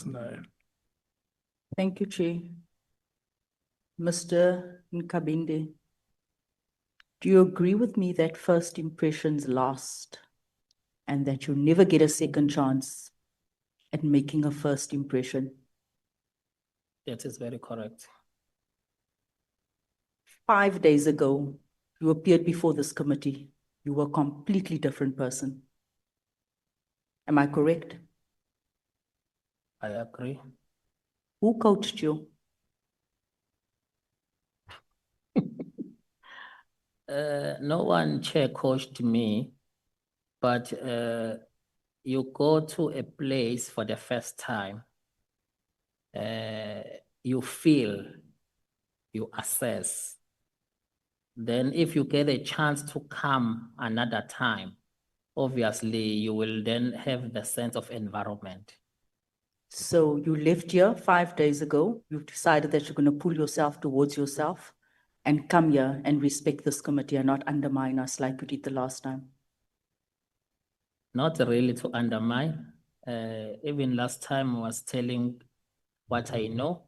asinayo. Thank you, Chair. Mr. Nkabinde, do you agree with me that first impressions last and that you never get a second chance at making a first impression? That is very correct. 5 days ago, you appeared before this committee. You were a completely different person. Am I correct? I agree. Who coached you? No one chair coached me, but you go to a place for the first time, you feel, you assess. Then if you get a chance to come another time, obviously you will then have the sense of environment. So you left here 5 days ago. You've decided that you're going to pull yourself towards yourself and come here and respect this committee and not undermine us like you did the last time. Not really to undermine. Even last time I was telling what I know,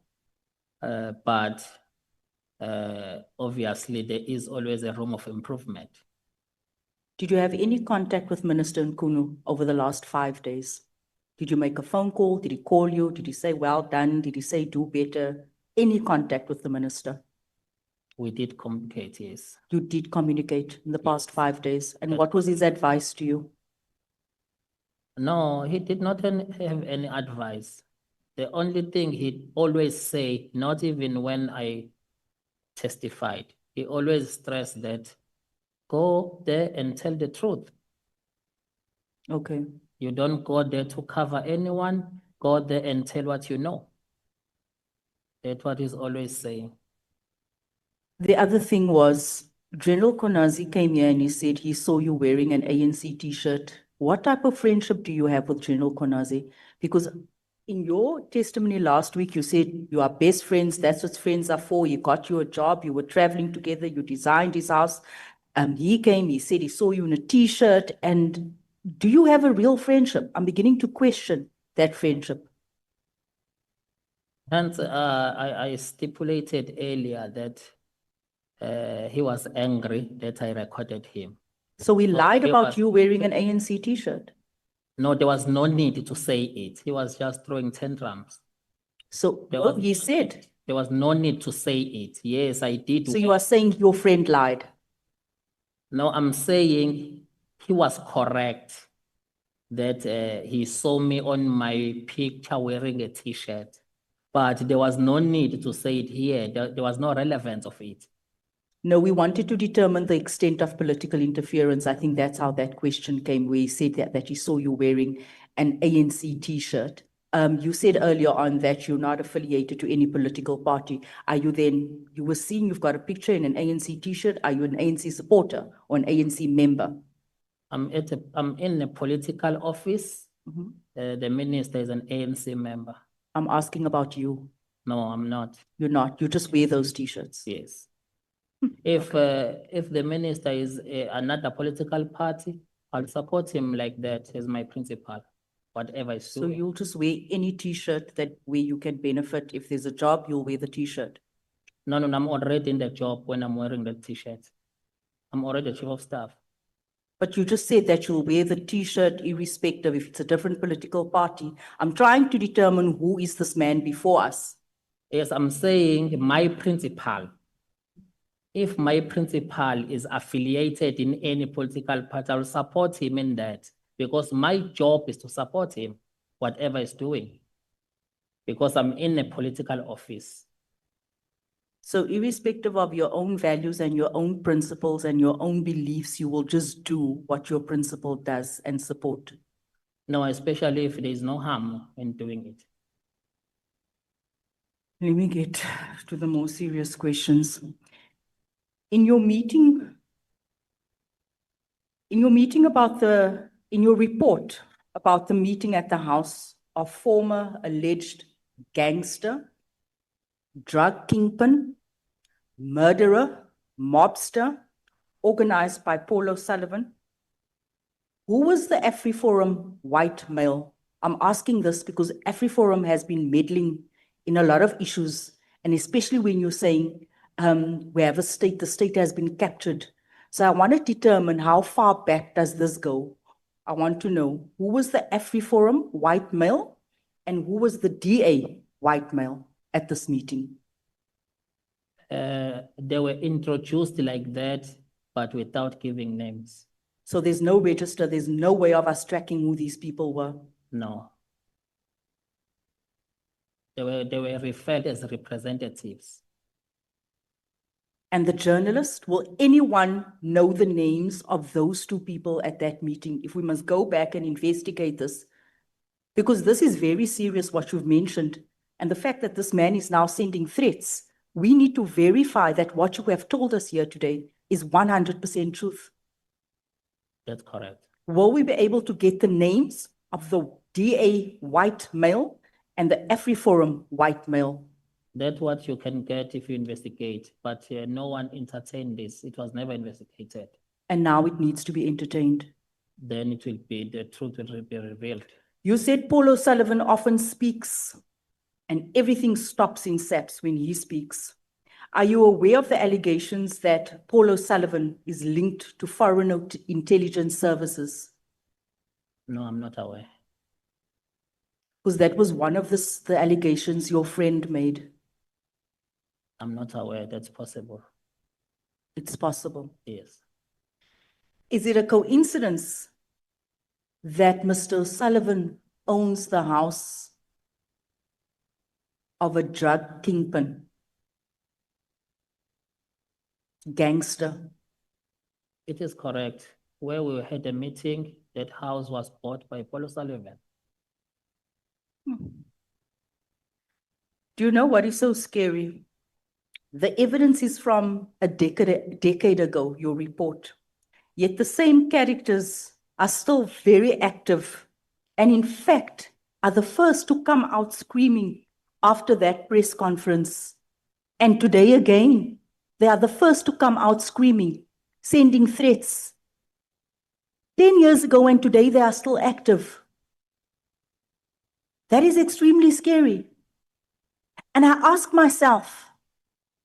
but obviously there is always a room of improvement. Did you have any contact with Minister Nkunu over the last 5 days? Did you make a phone call? Did he call you? Did he say, well done? Did he say, do better? Any contact with the minister? We did communicate, yes. You did communicate in the past 5 days. And what was his advice to you? No, he did not have any advice. The only thing he'd always say, not even when I testified, he always stressed that go there and tell the truth. Okay. You don't go there to cover anyone, go there and tell what you know. That's what he's always saying. The other thing was, General Konazi came here and he said he saw you wearing an ANC t-shirt. What type of friendship do you have with General Konazi? Because in your testimony last week, you said you are best friends. That's what friends are for. He got you a job. You were traveling together. You designed his house. He came, he said he saw you in a t-shirt. And do you have a real friendship? I'm beginning to question that friendship. Hence, I stipulated earlier that he was angry that I recorded him. So he lied he about was- you wearing an ANC t-shirt. No, there was no need to say it. He was just throwing tantrums. So There well, was- he said. There was no need to say it. Yes, I did. So you are saying your friend lied. No, I'm saying he was correct that he saw me on my picture wearing a t-shirt, but there was no need to say it here. There was no relevance of it. No, we wanted to determine the extent of political interference. I think that's how that question came, where he said that he saw you wearing an ANC t-shirt. You said earlier on that you're not affiliated to any political party. Are you then, you were seeing you've got a picture in an ANC t-shirt. Are you an ANC supporter or an ANC member? I'm in a political office. The minister is an ANC member. I'm asking about you. No, I'm not. You're not. You just wear those t-shirts. Yes. If the minister is another political party, I'll support him like that as my principal, whatever is So doing. you'll just wear any t-shirt that where you can benefit. If there's a job, you'll wear the t-shirt. No, I'm already in the job when I'm wearing the t-shirt. I'm already chief of staff. But you just said that you'll wear the t-shirt irrespective if it's a different political party. I'm trying to determine who is this man before us. Yes, I'm saying my principal. If my principal is affiliated in any political party, I'll support him in that because my job is to support him, whatever he's doing, because I'm in a political office. So irrespective of your own values and your own principles and your own beliefs, you will just do what your principal does and support. No, especially if there is no harm in doing it. Let me get to the more serious questions. In your meeting about in your report about the meeting at the house of former alleged gangster, drug kingpin, murderer, mobster, organized by Paul O'Sullivan, who was the AfriForum white male I'm asking this because AfriForum has been meddling in a lot of issues, and especially when you're saying we have a state, the state has been captured. So I want to determine how far back does this go. I want to know who was the AfriForum white male and who was the DA white male at this meeting. They were introduced like that, but without giving names. So there's no register, there's no way of us tracking who these people were. No. They were referred as representatives. And the journalist, will anyone know the names of those two people at that meeting if we must go back and investigate this? Because this is very serious what you've mentioned. And the fact that this man is now sending threats, we need to verify that what you have told us here today is 100% truth. That's correct. Will we be able to get the names of the DA white male and the AfriForum white male? That's what you can get if you investigate, but no one entertained this. It was never investigated. And now it needs to be entertained. Then it will be, the truth will be revealed. You said Paul O'Sullivan often speaks and everything stops in Saps when he speaks. Are you aware of the allegations that Paul O'Sullivan is linked to foreign intelligence services? No, I'm not aware. Because that was one of the allegations your friend made. I'm not aware that's possible. It's possible. Yes. Is it a coincidence that Mr. O'Sullivan owns the house of a drug kingpin, gangster? It is correct. Where we had a meeting, that house was bought by Paul O'Sullivan. Do you know what is so scary? The evidence is from a decade ago, your report. Yet the same characters are still very active and in fact are the first to come out screaming after that press conference. And today again, they are the first to come out screaming, sending threats. 10 years ago and today they are still active. That is extremely scary. And I ask myself,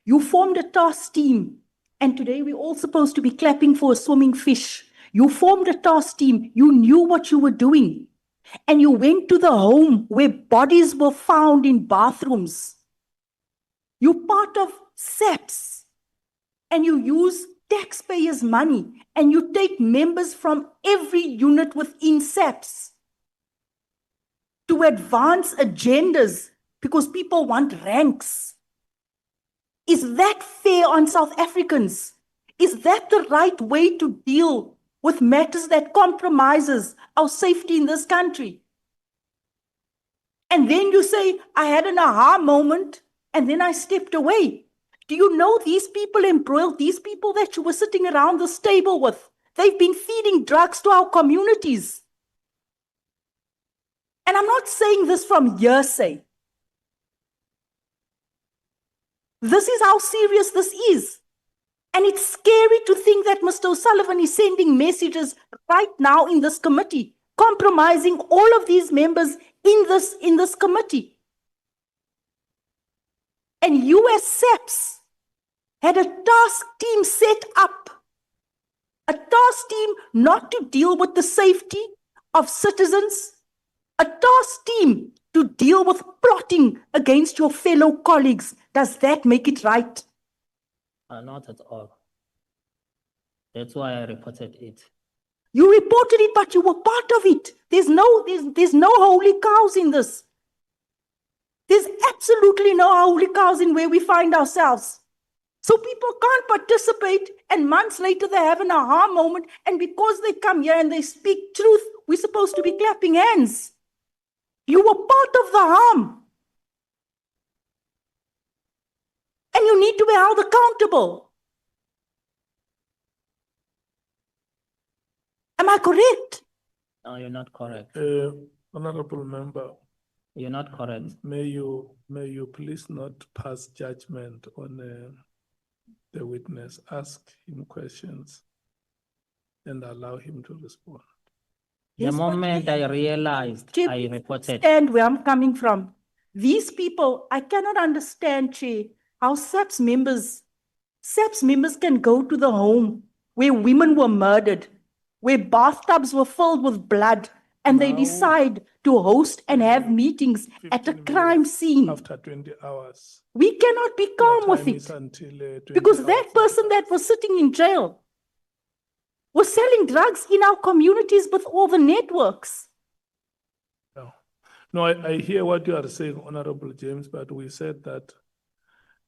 you formed a task team, and today we're all supposed to be clapping for a swimming fish. You formed a task team, you knew what you were doing, and you went to the home where bodies were found in bathrooms. You're part of Saps, and you use taxpayers' money, and you take members from every unit within Saps to advance agendas because people want ranks. Is that fair on South Africans? Is that the right way to deal with matters that compromises our safety in this country? And then you say, I had an aha moment, and then I stepped away. Do you know these people embroiled, these people that you were sitting around this table with? They've been feeding drugs to our communities. And I'm not saying this from hearsay. This is how serious this is. And it's scary to think that Mr. O'Sullivan is sending messages right now in this committee, compromising all of these members in this committee. And you as Saps had a task team set up, a task team not to deal with the safety of citizens, a task team to deal with plotting against your fellow colleagues. Does that make it right? Not at all. That's why I reported it. You reported it, but you were part of it. There's no holy cows in this. There's absolutely no holy cows in where we find ourselves. So people can't participate, and months later they have an aha moment, and because they come here and they speak truth, we're supposed to be clapping hands. You were part of the harm. And you need to be held accountable. Am I correct? No, you're not correct. Honorable member, You're not correct. may you please not pass judgment on the witness. Ask him questions and allow him to respond. The Yes, but moment I realized, Chair, I please reported. understand where I'm coming from. These people, I cannot understand, Chair, how SAPS members can go to the home where women were murdered, where bathtubs were filled with blood, and they Now, decide to host and have meetings at a 15 crime minutes scene. After 20 hours. We cannot be Your calm with time is it until 20 because hours that person that was sitting in jail was selling drugs in our communities with all the networks. No, I hear what you are saying, Honorable James, but we said that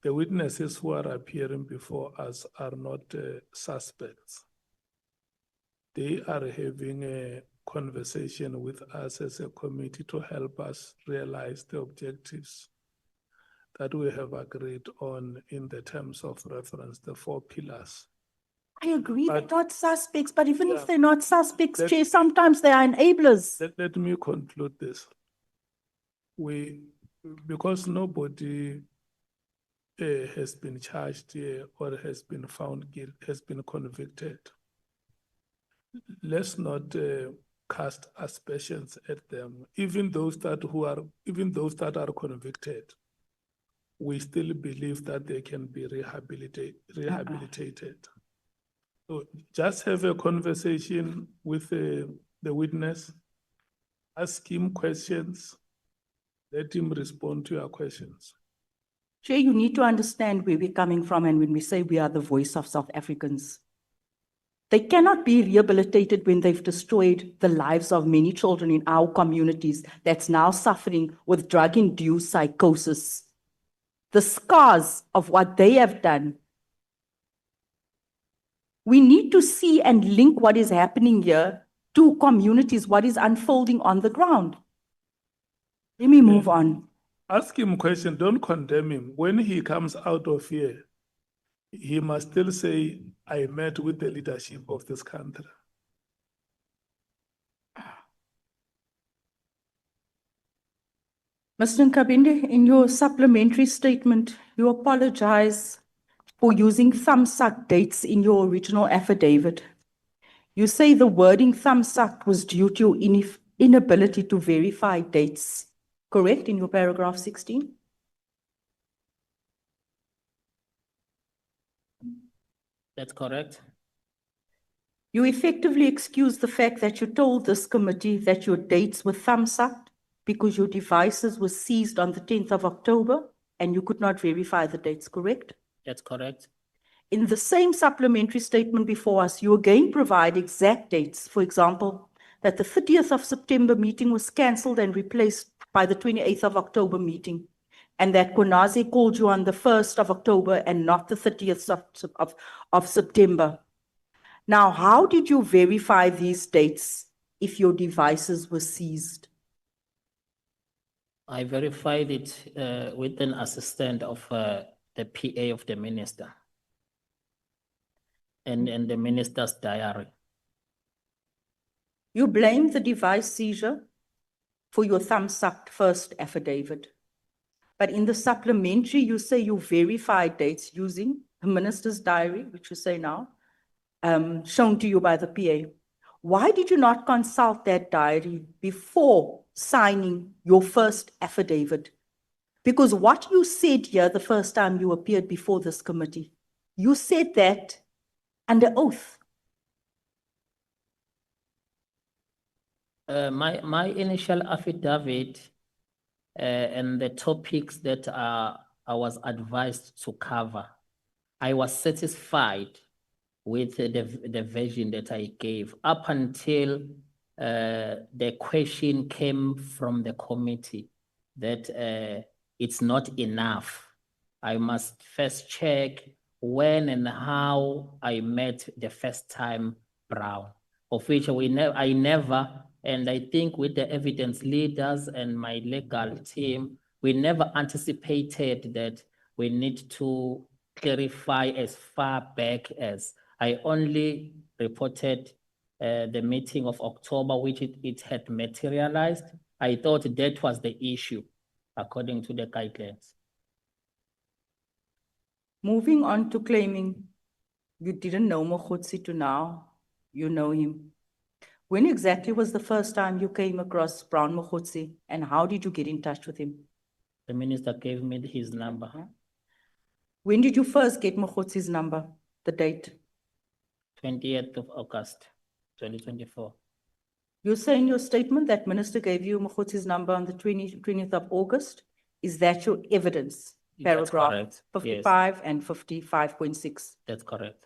the witnesses who are appearing before us are not suspects. They are having a conversation with us as a committee to help us realize the objectives that we have agreed on in the terms of reference, the 4 pillars. I agree they're But- not suspects, but even Yeah. if they're not suspects, Let- Chair, sometimes they are enablers. Let me conclude this. Because nobody has been charged here or has been found guilty, has been convicted, let's not cast aspersions at them. Even those that are convicted, we still believe that they can be rehabilitated. So just have a conversation with the witness, ask him questions, let him respond to your questions. Chair, you need to understand where we're coming from and when we say we are the voice of South Africans. They cannot be rehabilitated when they've destroyed the lives of many children in our communities that's now suffering with drug-induced psychosis. The scars of what they have done. We need to see and link what is happening here to communities, what is unfolding on the ground. Let me move on. Ask him question, don't condemn him. When he comes out of here, he must still say, I met with the leadership of this country. Mr. Nkabinde, in your supplementary statement, you apologize for using thumbsuck dates in your original affidavit. You say the wording thumbsuck was due to your inability to verify dates, correct, in your paragraph 16? That's correct. You effectively excuse the fact that you told this committee that your dates were thumbsucked because your devices were seized on the 10th of October and you could not verify the dates, correct? That's correct. In the same supplementary statement before us, you again provide exact dates. For example, that the 30th of September meeting was cancelled and replaced by the 28th of October meeting, and that Konazi called you on the 1st of October and not the 30th of September. Now, how did you verify these dates if your devices were seized? I verified it with an assistant of the PA of the minister and the minister's diary. You blame the device seizure for your thumbsucked first affidavit. But in the supplementary, you say you verified dates using the minister's diary, which you say now, shown to you by the PA. Why did you not consult that diary before signing your first affidavit? Because what you said here the first time you appeared before this committee, you said that under oath. My initial affidavit and the topics that I was advised to cover, I was satisfied with the version that I gave up until the question came from the committee that it's not enough. I must first check when and how I met the first time Brown, of which I never, and I think with the evidence leaders and my legal team, we never anticipated that we need to clarify as far back as I only reported the meeting of October, which it had materialized. I thought that was the issue, according to the guidelines. Moving on to claiming you didn't know Mogotsi to now, you know him. When exactly was the first time you came across Brown Mokhotsi, and how did you get in touch with him? The minister gave me his number, When did you first get Mokhotsi's number, the date? 20th of August, 2024. You say in your statement that minister gave you Mokhotsi's number on the 20th of August. Is that your evidence? That's Paragraph correct. Yes, 55 and 55.6. that's correct.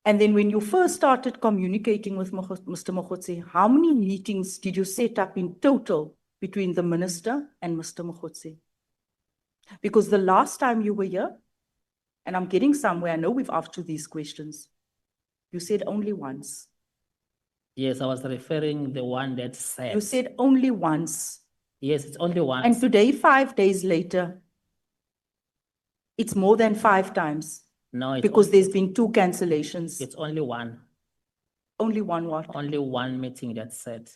And then when you first started communicating with Mr. Mokhotsi, how many meetings did you set up in total between the minister and Mr. Mokhotsi? Because the last time you were here, and I'm getting somewhere, I know we've asked you these questions, you said only once. Yes, I was referring the one that said. You said only once. Yes, it's only And once. today, 5 days later, it's more than 5 times No, it's because only, there's been 2 cancellations. it's only one. Only one what? Only one meeting that said.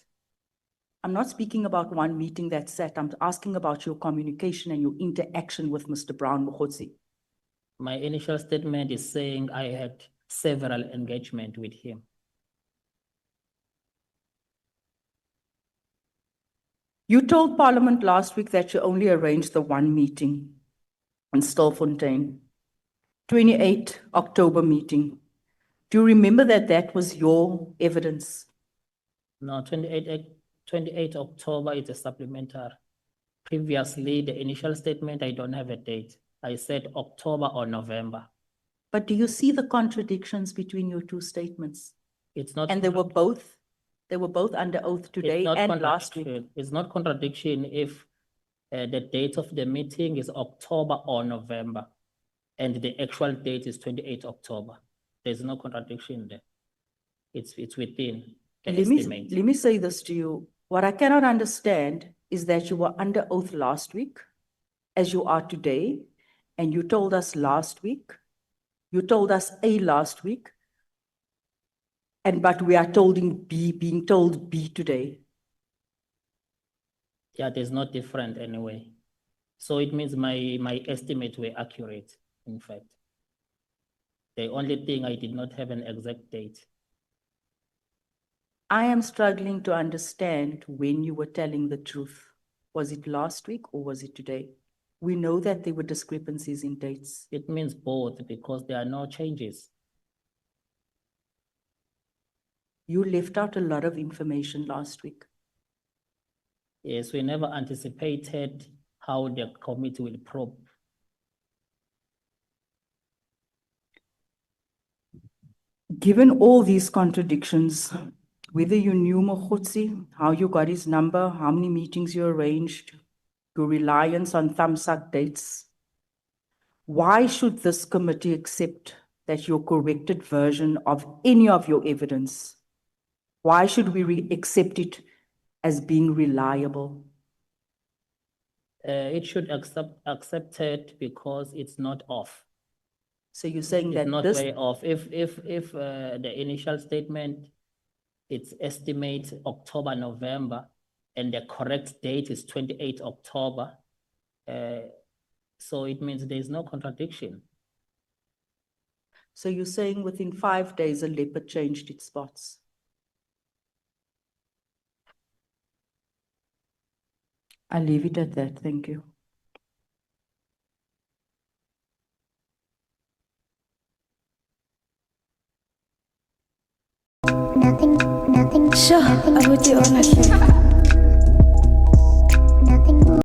I'm not speaking about one meeting that's set. I'm asking about your communication and your interaction with Mr. Brown Mokhotsi. My initial statement is saying I had several engagement with him. You told Parliament last week that you only arranged the one meeting in Stilfontein, 28 October meeting. Do you remember that that was your evidence? No, 28 October is a supplementary. Previously, the initial statement, I don't have a date. I said October or November. But do you see the contradictions between your 2 statements? It's not. And they were both under oath today It's not and last week. contradiction. It's not contradiction if the date of the meeting is October or November, and the actual date is 28 October. There's no contradiction there. It's within the estimate. Let me say this to you. What I cannot understand is that you were under oath last week, as you are today, and you told us last week, you told us A last week, but we are being told B today. Yeah, there's no different anyway. So it means my estimates were accurate, in fact. The only thing I did not have an exact date. I am struggling to understand when you were telling the truth. Was it last week or was it today? We know that there were discrepancies in dates. It means both because there are no changes. You left out a lot of information last week. Yes, we never anticipated how the committee will probe. Given all these contradictions, whether you knew Mokhotsi, how you got his number, how many meetings you arranged, your reliance on thumbsuck dates, why should this committee accept that your corrected version of any of your evidence? Why should we accept it as being reliable? It should accept it because it's not off. So you're saying It's that not this, way off. If the initial statement, it's estimate October, November, and the correct date is 28 October. So it means there's no contradiction. so you're saying within 5 days, a leopard changed its spots? I'll leave it at that. Thank you. Nothing. Sure, I would do honestly.